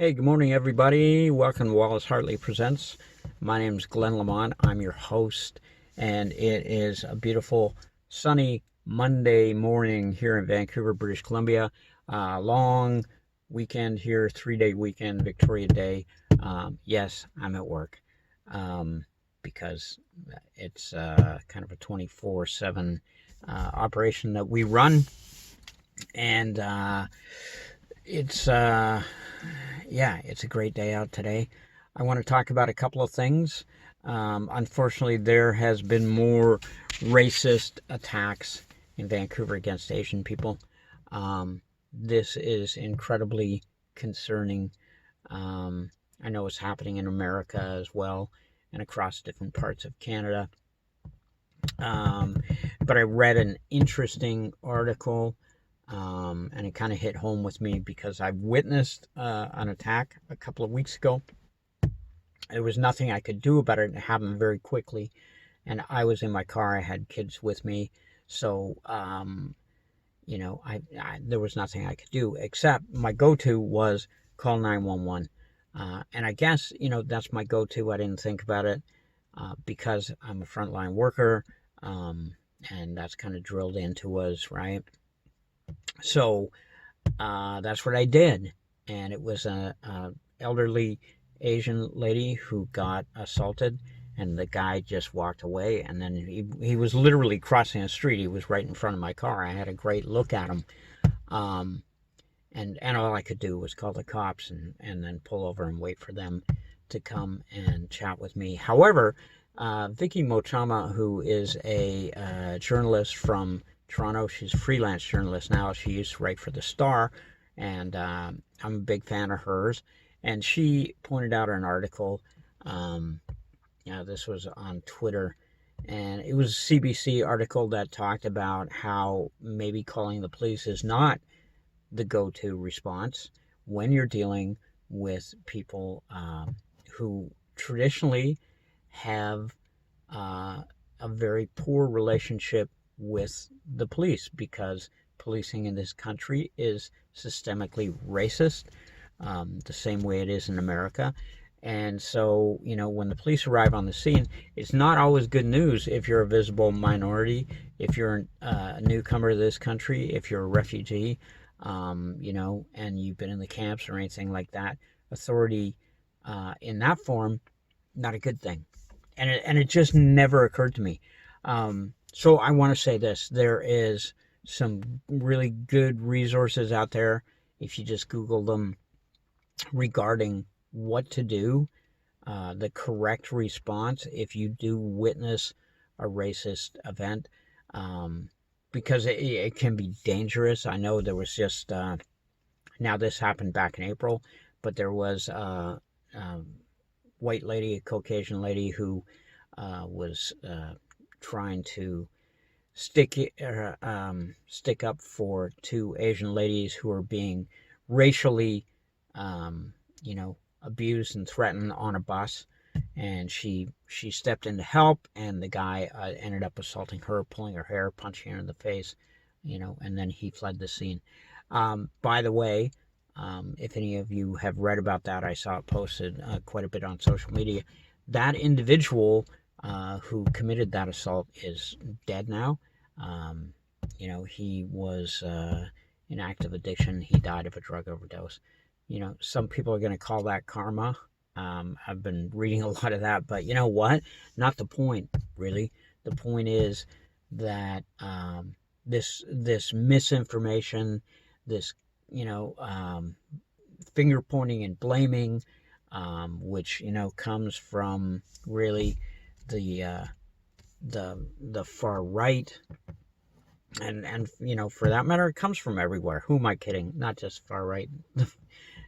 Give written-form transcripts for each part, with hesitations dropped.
Hey, good morning, everybody. Welcome to Wallace Hartley Presents. My name is Glenn Lamont. I'm your host, and it is a beautiful, sunny Monday morning here in Vancouver, British Columbia. Long weekend here, 3-day weekend, Victoria Day. Yes, I'm at work because it's kind of a 24/7 operation that we run, and it's it's a great day out today. I want to talk about a couple of things. Unfortunately, there has been more racist attacks in Vancouver against Asian people. This is incredibly concerning. I know it's happening in America as well and across different parts of Canada. But I read an interesting article, and it kind of hit home with me because I witnessed an attack a couple of weeks ago. There was nothing I could do about it. It happened very quickly, and I was in my car. I had kids with me, so there was nothing I could do except my go-to was call 911. And I guess that's my go-to. I didn't think about it because I'm a frontline worker, and that's kind of drilled into us, right? So that's what I did, and it was a elderly Asian lady who got assaulted, and the guy just walked away, and then he was literally crossing the street. He was right in front of my car. I had a great look at him, and all I could do was call the cops and then pull over and wait for them to come and chat with me. However, Vicky Mochama, who is a journalist from Toronto. She's a freelance journalist now. She used to write for The Star, and I'm a big fan of hers. And she pointed out an article. This was on Twitter, and it was a CBC article that talked about how maybe calling the police is not the go-to response when you're dealing with people who traditionally have a very poor relationship with the police, because policing in this country is systemically racist, the same way it is in America. And so, when the police arrive on the scene, it's not always good news if you're a visible minority, if you're a newcomer to this country, if you're a refugee, and you've been in the camps or anything like that. Authority in that form, not a good thing. And it just never occurred to me. So I want to say this. There is some really good resources out there if you just Google them regarding what to do, the correct response if you do witness a racist event, because it can be dangerous. I know there was just, now this happened back in April, but there was a white lady, a Caucasian lady who was trying to stick up for two Asian ladies who were being racially, abused and threatened on a bus, and she stepped in to help, and the guy ended up assaulting her, pulling her hair, punching her in the face, and then he fled the scene. By the way, if any of you have read about that, I saw it posted quite a bit on social media. That individual who committed that assault is dead now. He was in active addiction. He died of a drug overdose. Some people are going to call that karma. I've been reading a lot of that, but you know what? Not the point, really. The point is that this misinformation, this finger pointing and blaming, which comes from really the far right, and for that matter, it comes from everywhere. Who am I kidding? Not just far right.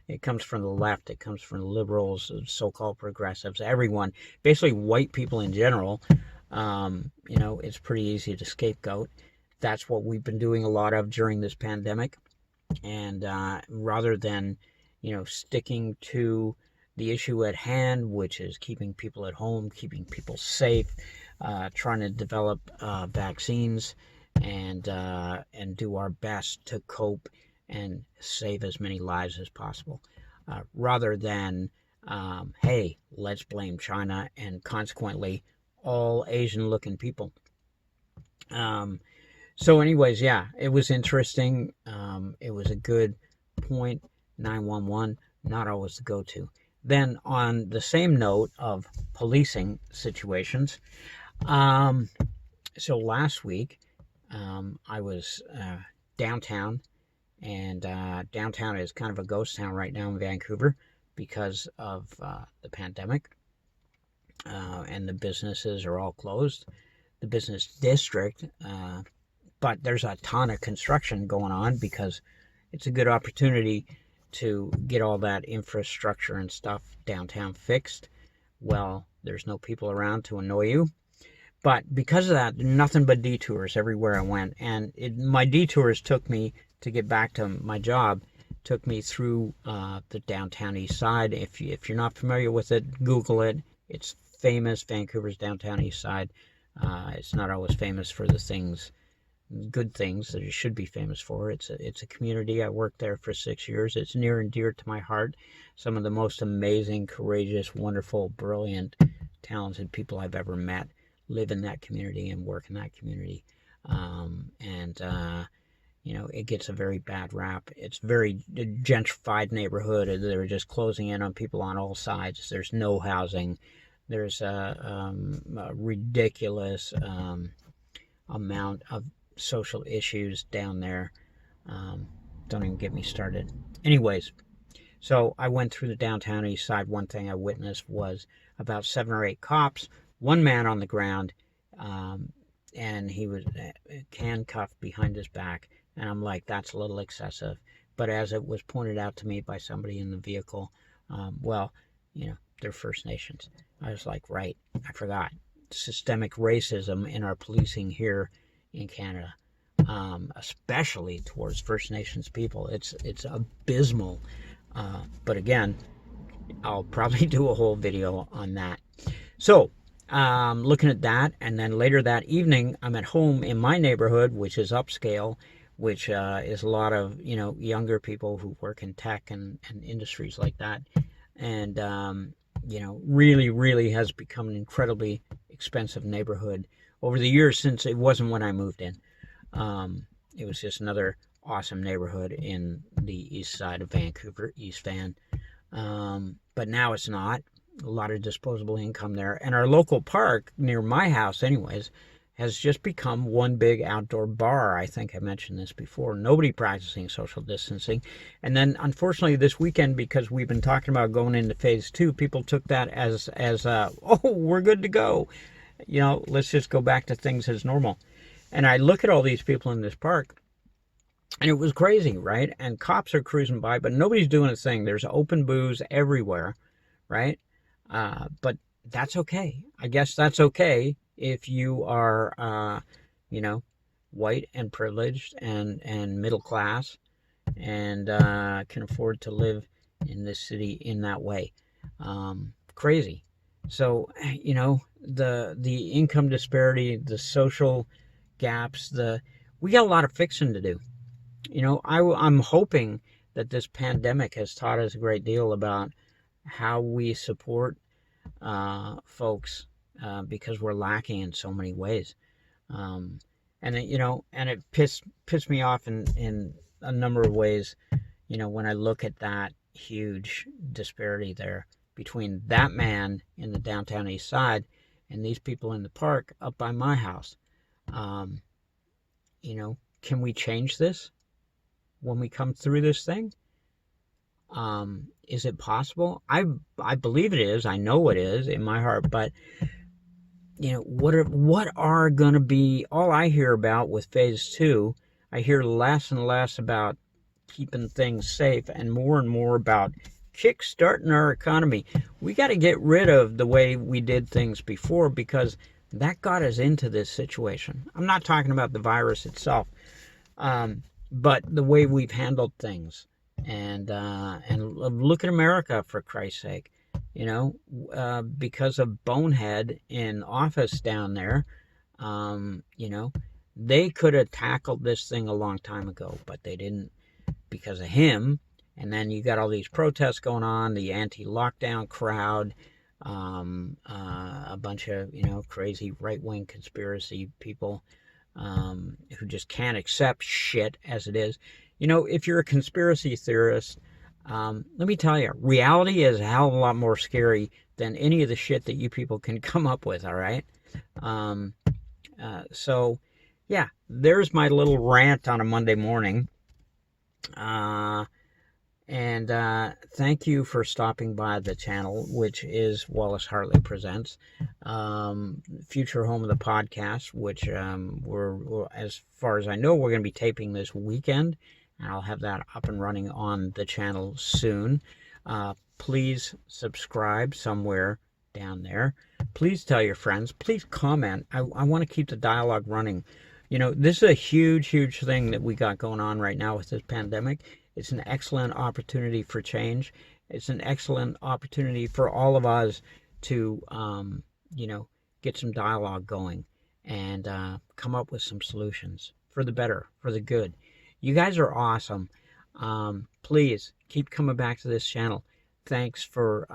It comes from the left. It comes from liberals, so-called progressives, everyone, basically white people in general. It's pretty easy to scapegoat. That's what we've been doing a lot of during this pandemic. And rather than, sticking to the issue at hand, which is keeping people at home, keeping people safe, trying to develop vaccines, and do our best to cope and save as many lives as possible. rather than, hey, let's blame China and consequently all Asian looking people. Um, so, anyways, yeah, it was interesting. It was a good point. 911, not always the go to. Then, on the same note of policing situations, um, so last week I was downtown, and downtown is kind of a ghost town right now in Vancouver because of the pandemic, and the businesses are all closed. The business district, but there's a ton of construction going on because it's a good opportunity to get all that infrastructure and stuff downtown fixed. Well, there's no people around to annoy you. But because of that, nothing but detours everywhere I went. And my detours took me to get back to my job, took me through the downtown East Side. If you're not familiar with it, Google it. It's famous, Vancouver's downtown East Side. It's not always famous for the things, good things that it should be famous for. It's a community. I worked there for 6 years. It's near and dear to my heart. Some of the most amazing, courageous, wonderful, brilliant, talented people I've ever met live in that community and work in that community. And it gets a very bad rap. It's a very gentrified neighborhood. They're just closing in on people on all sides. There's no housing. There's a ridiculous amount of social issues down there. Don't even get me started. Anyways, so I went through the downtown East Side. One thing I witnessed was about 7 or 8 cops, one man on the ground, and he was handcuffed behind his back. And I'm like, that's a little excessive. But as it was pointed out to me by somebody in the vehicle, well, they're First Nations. I was like, right, I forgot. Systemic racism in our policing here in Canada, especially towards First Nations people. It's abysmal. But again, I'll probably do a whole video on that. So, looking at that, and then later that evening, I'm at home in my neighborhood, which is upscale, which is a lot of younger people who work in tech and industries like that, and really, really has become an incredibly expensive neighborhood over the years since it wasn't when I moved in. It was just another awesome neighborhood in the east side of Vancouver, East Van. But now it's not. A lot of disposable income there. And our local park, near my house anyways, has just become one big outdoor bar. I think I mentioned this before. Nobody practicing social distancing. And then, unfortunately, this weekend, because we've been talking about going into phase 2, people took that as oh, we're good to go. Let's just go back to things as normal. And I look at all these people in this park, and it was crazy, right? And cops are cruising by, but nobody's doing a thing. There's open booze everywhere, right? But that's okay. I guess that's okay if you are, white and privileged and middle class and can afford to live in this city in that way. Crazy. So, the income disparity, the social gaps, we got a lot of fixing to do. I'm hoping that this pandemic has taught us a great deal about how we support folks because we're lacking in so many ways, and it pissed me off in a number of ways. When I look at that huge disparity there between that man in the downtown East Side and these people in the park up by my house. Can we change this when we come through this thing? Is it possible? I believe it is. I know it is in my heart. But what are going to be? All I hear about with phase 2, I hear less and less about keeping things safe and more about kickstarting our economy. We got to get rid of the way we did things before because that got us into this situation. I'm not talking about the virus itself, but the way we've handled things. And look at America, for Christ's sake. Because of Bonehead in office down there, they could have tackled this thing a long time ago, but they didn't because of him. And then you got all these protests going on, the anti-lockdown crowd, a bunch of, crazy right-wing conspiracy people who just can't accept shit as it is. If you're a conspiracy theorist, let me tell you, reality is a hell of a lot more scary than any of the shit that you people can come up with, all right? So, yeah, there's my little rant on a Monday morning. And thank you for stopping by the channel, which is Wallace Hartley Presents, future home of the podcast, which we're, as far as I know, we're going to be taping this weekend, and I'll have that up and running on the channel soon. Please subscribe somewhere down there. Please tell your friends. Please comment. I want to keep the dialogue running. This is a huge, huge thing that we got going on right now with this pandemic. It's an excellent opportunity for change. It's an excellent opportunity for all of us to, get some dialogue going and come up with some solutions for the better, for the good. You guys are awesome. Please keep coming back to this channel. Thanks for,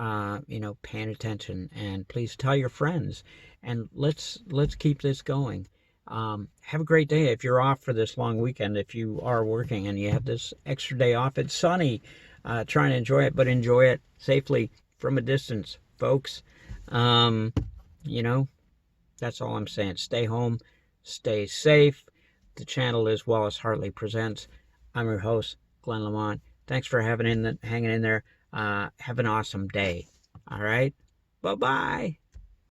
paying attention, and please tell your friends, and let's keep this going. Have a great day. If you're off for this long weekend, if you are working and you have this extra day off, it's sunny. Try and enjoy it, but enjoy it safely from a distance, folks. That's all I'm saying. Stay home, stay safe. The channel is Wallace Hartley Presents. I'm your host, Glenn Lamont. Thanks for hanging in there. Have an awesome day. All right? Bye-bye.